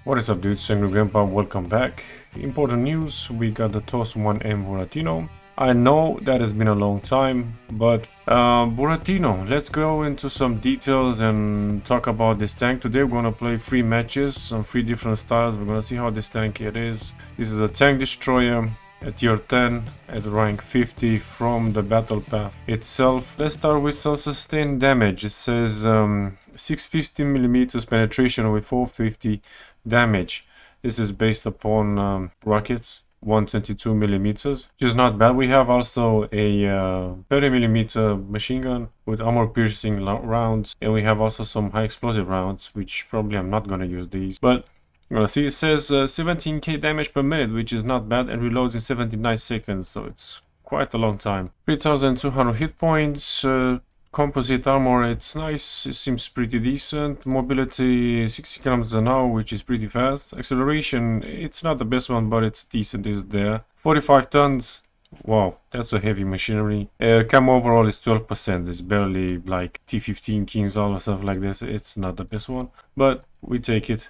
What is up, dudes? Angry Grandpa, welcome back. Important news, we got the TOS 1M Buratino. I know that has been a long time, but Buratino, let's go into some details and talk about this tank. Today we're gonna play 3 matches on 3 different styles. We're gonna see how this tank it is. This is a tank destroyer at tier 10 at rank 50 from the battle path itself. Let's start with some sustained damage. It says 650mm penetration with 450 damage. This is based upon rockets 122mm, which is not bad. We have also a 30mm machine gun with armor piercing rounds, and we have also some high explosive rounds, which probably I'm not gonna use these, but see, it says 17k damage per minute, which is not bad, and reloads in 79 seconds, so it's quite a long time. 3200 hit points, composite armor, it's nice, it seems pretty decent. Mobility 60 kilometers an hour, which is pretty fast. Acceleration, it's not the best one, but it's decent, is there. 45 tons. Wow, that's a heavy machinery. Cam overall is 12%. It's barely like T15 King's All or something like this. It's not the best one, but we take it.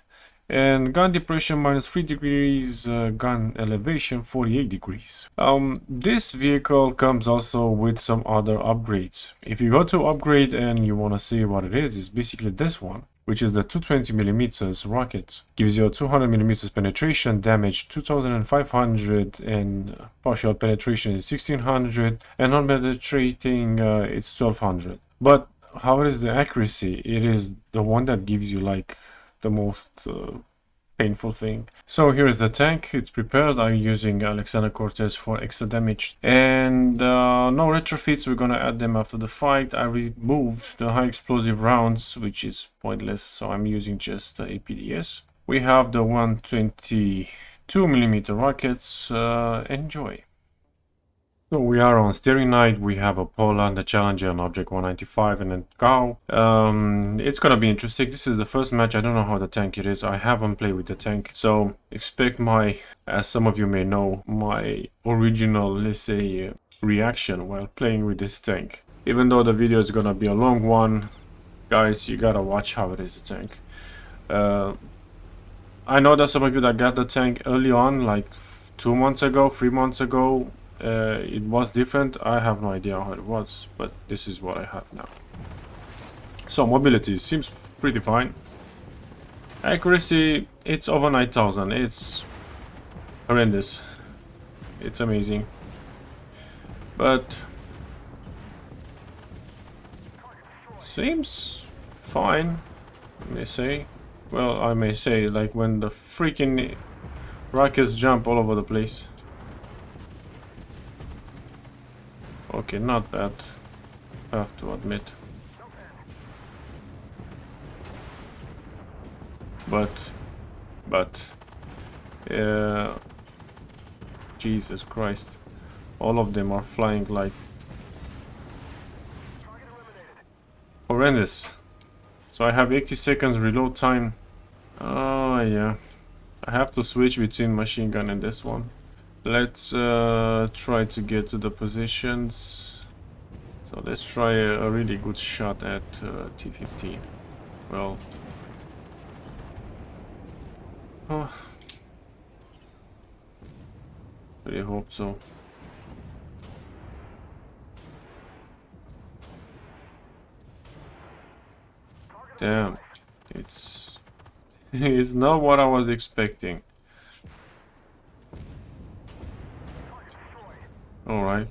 And gun depression minus 3 degrees, gun elevation 48 degrees. This vehicle comes also with some other upgrades. If you go to upgrade and you want to see what it is, it's basically this one, which is the 220mm rocket. Gives you a 200mm penetration, damage 2500, and partial penetration is 1600, and non-penetrating it's 1200. But how is the accuracy? It is the one that gives you like the most painful thing. So here is the tank, it's prepared. I'm using Alexander Cortez for extra damage, and no retrofits, we're gonna add them after the fight. I removed the high explosive rounds, which is pointless, so I'm using just APDS. We have the 122mm rockets. Enjoy. So we are on Steering Night, we have a Poland, the Challenger, and Object 195, and then Cow. It's gonna be interesting. This is the first match. I don't know how the tank it is. I haven't played with the tank, so expect my, as some of you may know, my original, let's say, reaction while playing with this tank. Even though the video is gonna be a long one, guys, you gotta watch how it is, the tank. I know that some of you that got the tank early on, like 2 months ago, 3 months ago, it was different. I have no idea how it was, but this is what I have now. So mobility seems pretty fine. Accuracy, it's over 9000. It's horrendous. It's amazing, but seems fine, I may say. Well, I may say, like when the freaking rockets jump all over the place. Okay, not bad, I have to admit. But, Jesus Christ, all of them are flying like horrendous. So I have 80 seconds reload time. Oh yeah, I have to switch between machine gun and this one. Let's try to get to the positions. So let's try a really good shot at T15. Well, oh, I hope so. Damn, it's it's not what I was expecting. All right.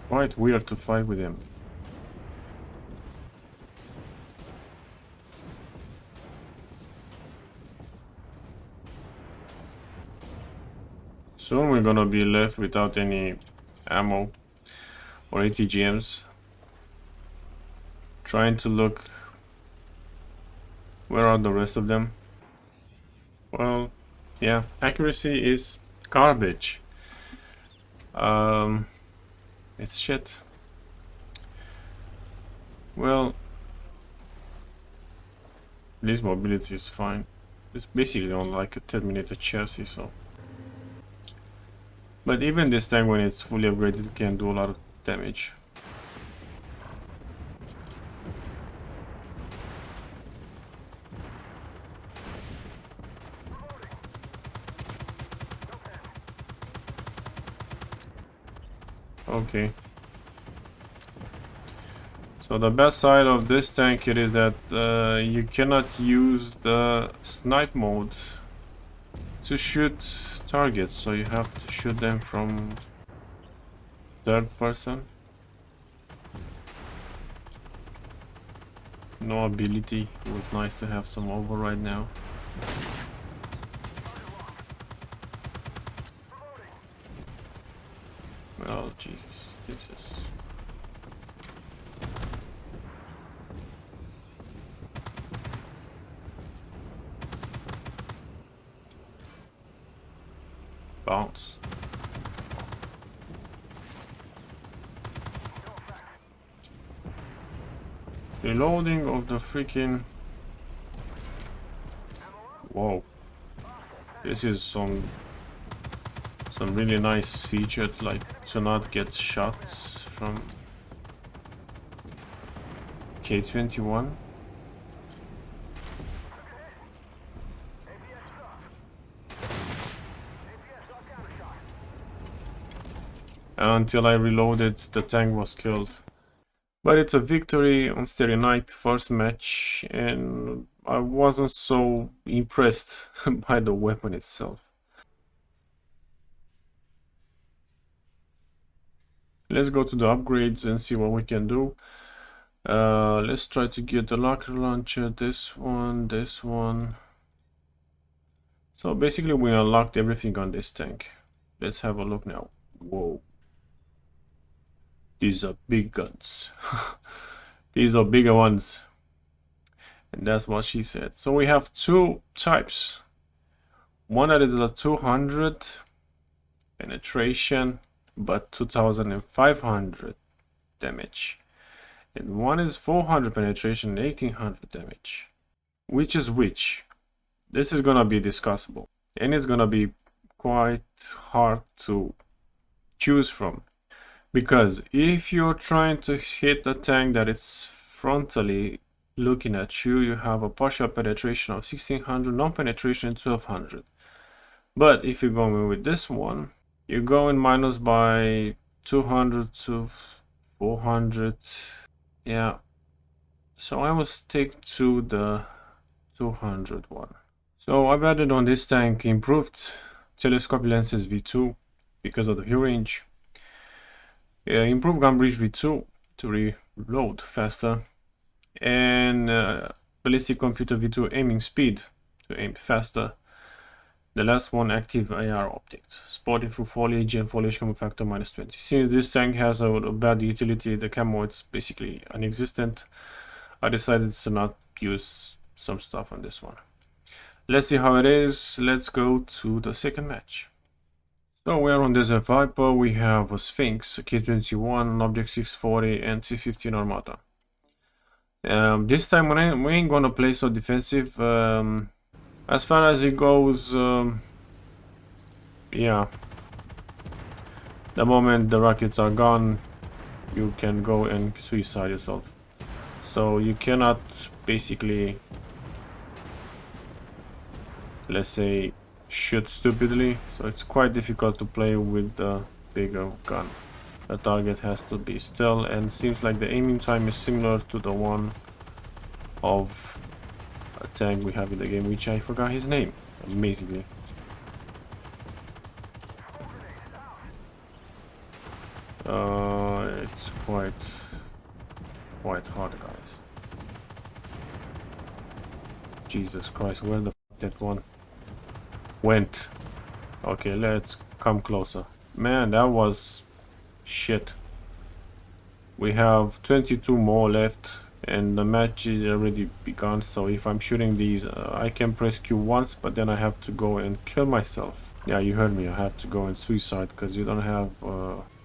Quite weird to fight with him. Soon we're gonna be left without any ammo or ATGMs. Trying to look, where are the rest of them? Well, yeah, accuracy is garbage. It's shit. Well, this mobility is fine. It's basically on like a Terminator chassis, so. But even this tank, when it's fully upgraded, can do a lot of damage. Okay. So the best side of this tank is that you cannot use the snipe mode to shoot targets, so you have to shoot them from third person. No ability. It was nice to have some override now. Well, Jesus, this is... Bounce. Reloading of the freaking... Whoa. This is some really nice features, like to not get shots from K-21. Until I reloaded, the tank was killed. But it's a victory on Starry Night, first match, and I wasn't so impressed by the weapon itself. Let's go to the upgrades and see what we can do. Let's try to get the rocket launcher, this one. So basically we unlocked everything on this tank. Let's have a look now. Whoa. These are big guns. These are bigger ones. And that's what she said. So we have two types. One that is a 200 penetration, but 2500 damage. And one is 400 penetration, 1800 damage. Which is which? This is gonna be discussable. And it's gonna be quite hard to choose from. Because if you're trying to hit a tank that is frontally looking at you, you have a partial penetration of 1600, non-penetration 1200. But if you're going with this one, you're going minus by 200 to 400. Yeah. So I will stick to the 200 one. So I've added on this tank improved telescopic lenses V2 because of the view range. Improved gun breach V2 to reload faster, and ballistic computer V2 aiming speed to aim faster. The last one, active AR optics, spotting through foliage and foliage camo factor -20. Since this tank has a bad utility, the camo is basically non-existent, I decided to not use some stuff on this one. Let's see how it is. Let's go to the second match. So we are on Desert Viper. We have a Sphinx, a K-21, an Object 640, and T-15 Armata. This time we ain't gonna play so defensive. As far as it goes, yeah. The moment the rockets are gone, you can go and suicide yourself. So you cannot basically, let's say, shoot stupidly, so it's quite difficult to play with the bigger gun. The target has to be still, and seems like the aiming time is similar to the one of a tank we have in the game, which I forgot his name, amazingly. It's quite hard, guys. Jesus Christ, where the f that one went? Okay, let's come closer. Man, that was shit. We have 22 more left and the match is already begun, so if I'm shooting these, I can press Q once, but then I have to go and kill myself. Yeah, you heard me, I have to go and suicide because you don't have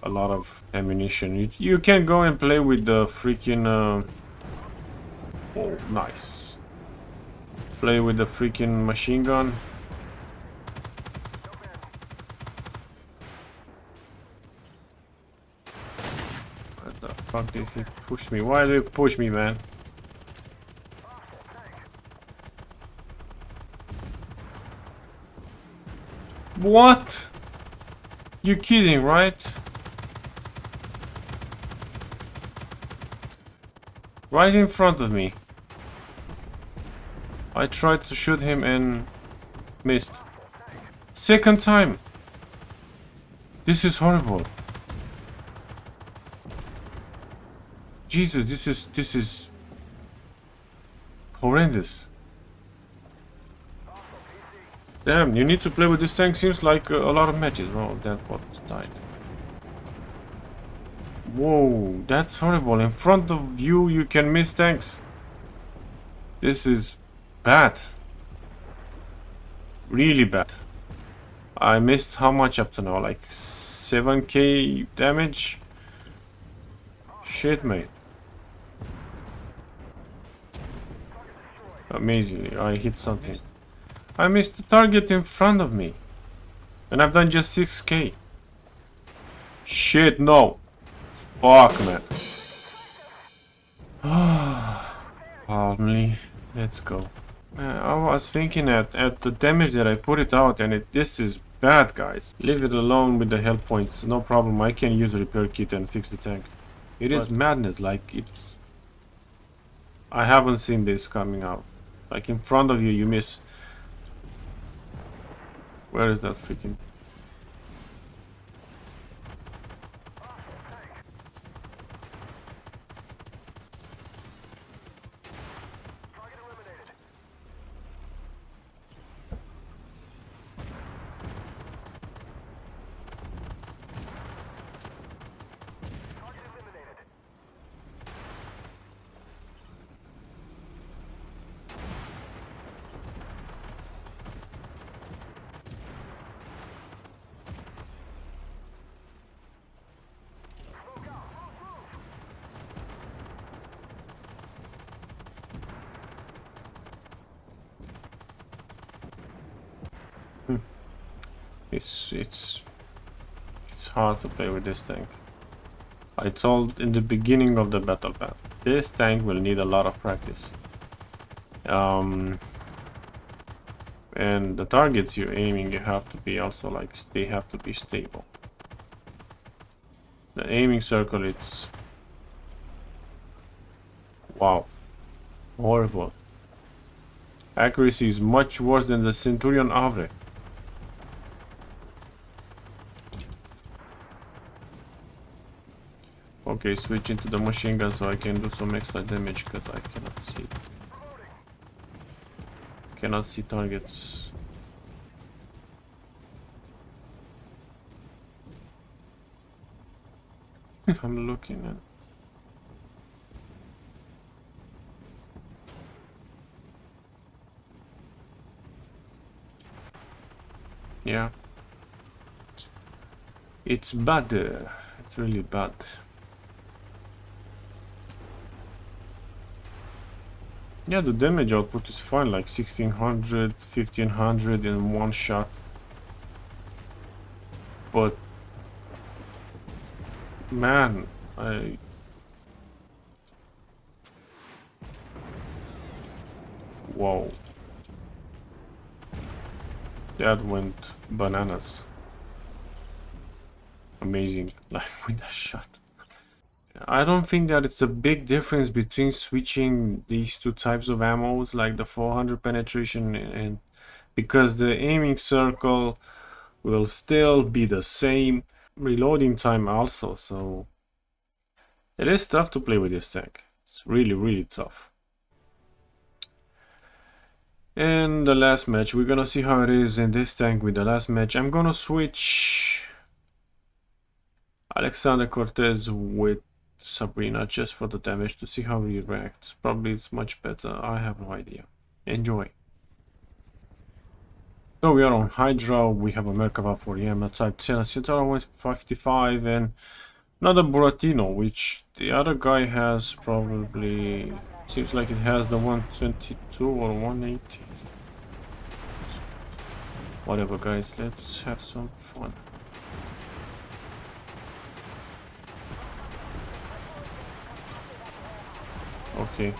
a lot of ammunition. You can go and play with the freaking oh, nice. Play with the freaking machine gun. What the fuck did he push me? Why did he push me, man? What? You kidding, right? Right in front of me. I tried to shoot him and missed. Second time. This is horrible. Jesus, this is horrendous. Damn, you need to play with this tank. Seems like a lot of matches. Oh, that bot died. Whoa, that's horrible. In front of you, you can miss tanks. This is bad. Really bad. I missed how much up to now? Like 7k damage? Shit, mate. Amazingly, I hit something. I missed the target in front of me. And I've done just 6k. Shit, no. Fuck, man. Calmly. Let's go. I was thinking at the damage that I put it out, and this is bad, guys. Leave it alone with the health points. No problem. I can use a repair kit and fix the tank. It is madness. Like, it's... I haven't seen this coming out. Like, in front of you, you miss. Where is that freaking... It's hard to play with this tank. I told in the beginning of the battle path, this tank will need a lot of practice. And the targets you're aiming, you have to be also like, they have to be stable. The aiming circle, it's... wow. Horrible. Accuracy is much worse than the Centurion Avre. Okay, switching to the machine gun so I can do some extra damage because I cannot see it. Cannot see targets. I'm looking at... yeah. It's bad. It's really bad. Yeah, the damage output is fine, like 1600, 1500 in one shot. But man, whoa. That went bananas. Amazing, like with that shot. I don't think that it's a big difference between switching these two types of ammos, like the 400 penetration, and because the aiming circle will still be the same, reloading time also, so it is tough to play with this tank. It's really tough. And the last match, we're gonna see how it is in this tank with the last match. I'm gonna switch Alexander Cortez with Sabrina just for the damage to see how he reacts. Probably it's much better. I have no idea. Enjoy. So we are on Hydra, we have a Merkava 40M, a Type 10, a Citara 155, and another Buratino, which the other guy has probably... Seems like it has the 122 or 180. Whatever, guys, let's have some fun. Okay.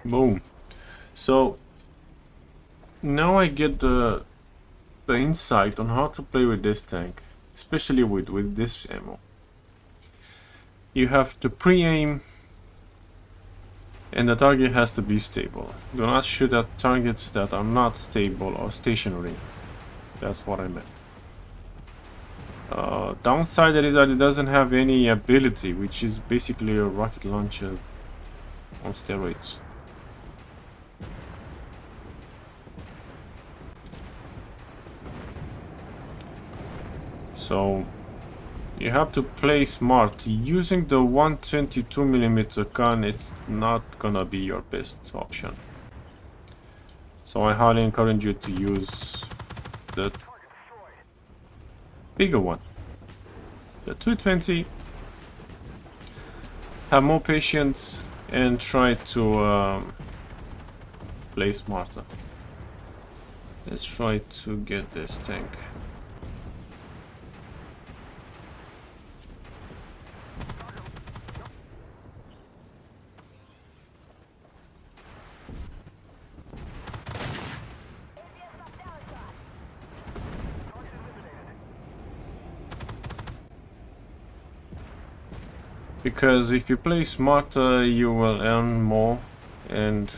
Boom. So now I get the insight on how to play with this tank, especially with this ammo. You have to pre-aim, and the target has to be stable. Do not shoot at targets that are not stable or stationary. That's what I meant. Downside is that it doesn't have any ability, which is basically a rocket launcher on steroids. So you have to play smart. Using the 122mm gun, it's not gonna be your best option. So I highly encourage you to use the bigger one, the 220. Have more patience and try to play smarter. Let's try to get this tank. Because if you play smarter, you will earn more, and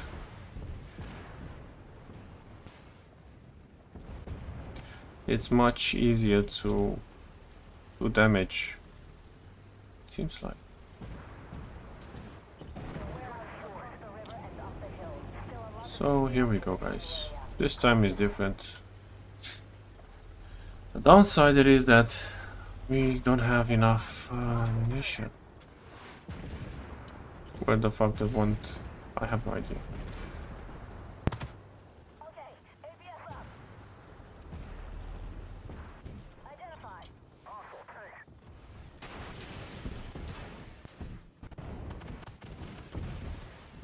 it's much easier to do damage, seems like. So here we go, guys. This time is different. The downside is that we don't have enough ammunition. Where the fuck they want? I have no idea.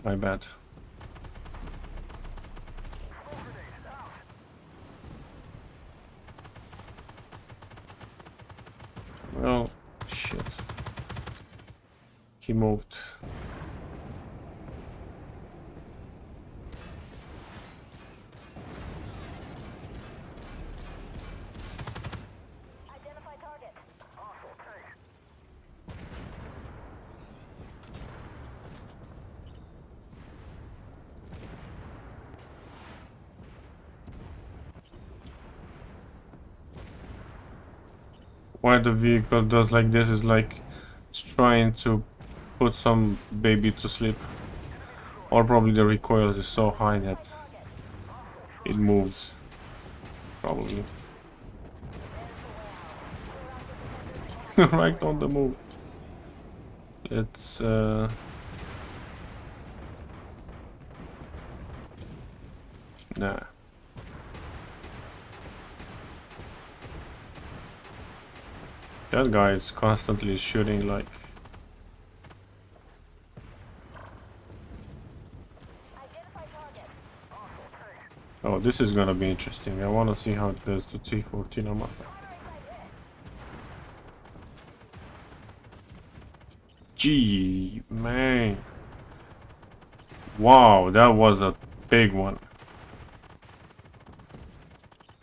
My bad. Well, shit. He moved. Why the vehicle does like this is like it's trying to put some baby to sleep. Or probably the recoil is so high that it moves. Probably. Right on the move. Let's nah. That guy is constantly shooting like... Oh, this is gonna be interesting. I wanna see how it does to T14 on my... Gee, man. Wow, that was a big one.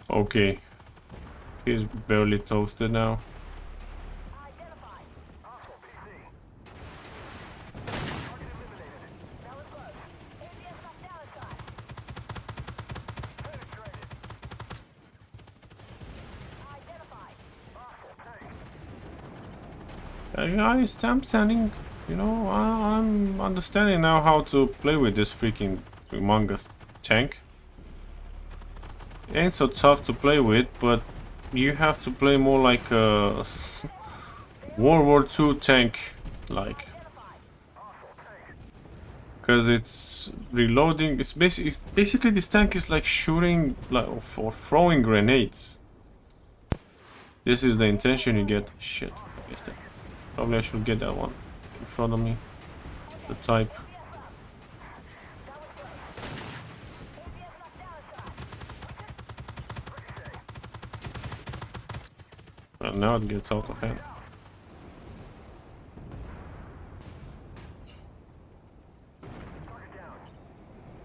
Okay. He's barely toasted now. I'm standing, you know, I'm understanding now how to play with this freaking humongous tank. Ain't so tough to play with, but you have to play more like a World War II tank, like. Because it's reloading. It's basically this tank is like shooting like or throwing grenades. This is the intention you get. Shit, I missed it. Probably I should get that one in front of me. The type. Well, now it gets out of hand.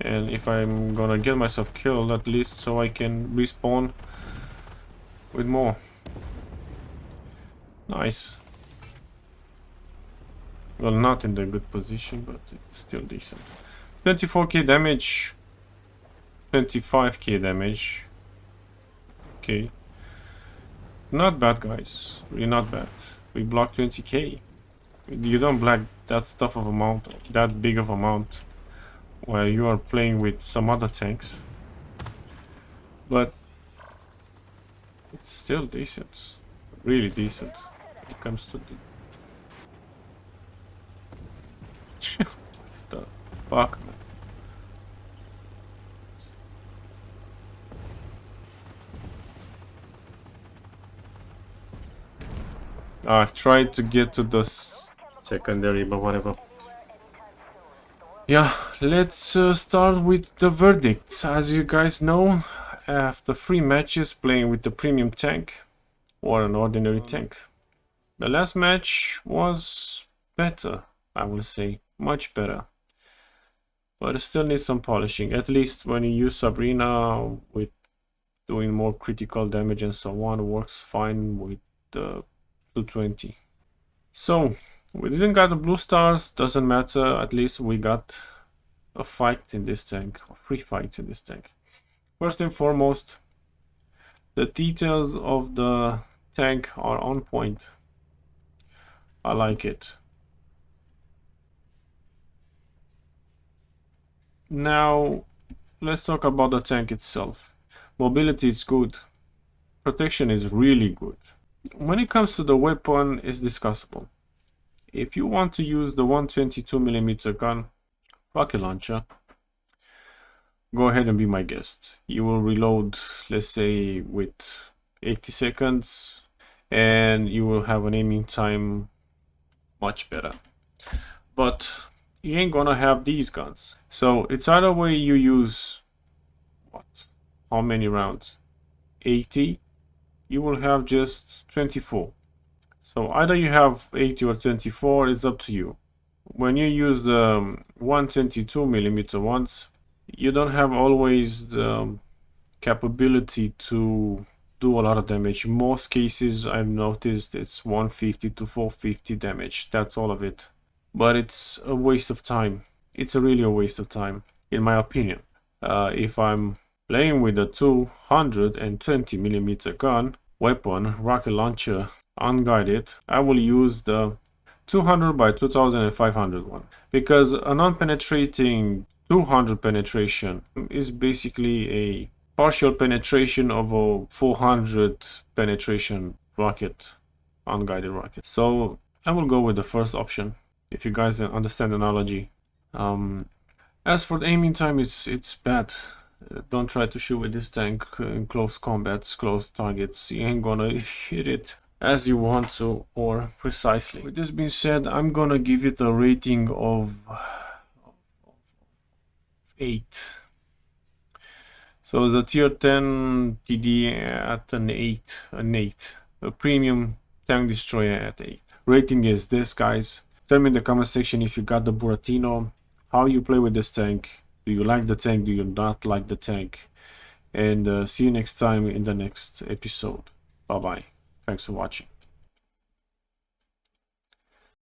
And if I'm gonna get myself killed, at least so I can respawn with more. Nice. Well, not in the good position, but it's still decent. 24k damage. 25k damage. Okay. Not bad, guys. Really not bad. We blocked 20k. You don't block that stuff of amount, that big of amount, while you are playing with some other tanks. But it's still decent. Really decent. When it comes to the... What the fuck, man? I've tried to get to the secondary, but whatever. Yeah, let's start with the verdicts. As you guys know, after 3 matches playing with the premium tank or an ordinary tank, the last match was better, I will say, much better. But it still needs some polishing, at least when you use Sabrina with doing more critical damage and so on, works fine with the 220. So, we didn't got the blue stars, doesn't matter, at least we got a fight in this tank, or 3 fights in this tank. First and foremost, the details of the tank are on point. I like it. Now, let's talk about the tank itself. Mobility is good. Protection is really good. When it comes to the weapon, it's discussable. If you want to use the 122mm gun, rocket launcher, go ahead and be my guest. You will reload, let's say, with 80 seconds, and you will have an aiming time much better. But you ain't gonna have these guns. So it's either way you use, what? How many rounds? 80. You will have just 24. So either you have 80 or 24, it's up to you. When you use the 122mm ones, you don't have always the capability to do a lot of damage. In most cases, I've noticed it's 150 to 450 damage. That's all of it. But it's a waste of time. It's really a waste of time, in my opinion. If I'm playing with a 220mm gun, weapon, rocket launcher, unguided, I will use the 200 by 2500 one, because a non-penetrating 200 penetration is basically a partial penetration of a 400 penetration rocket, unguided rocket. So I will go with the first option, if you guys understand the analogy. As for the aiming time, it's bad. Don't try to shoot with this tank in close combats, close targets. You ain't gonna hit it as you want to or precisely. With this being said, I'm gonna give it a rating of 8. So the tier 10 TD at an 8, a premium tank destroyer at 8. Rating is this, guys. Tell me in the comment section if you got the Buratino, how you play with this tank. Do you like the tank? Do you not like the tank? And see you next time in the next episode. Bye bye. Thanks for watching.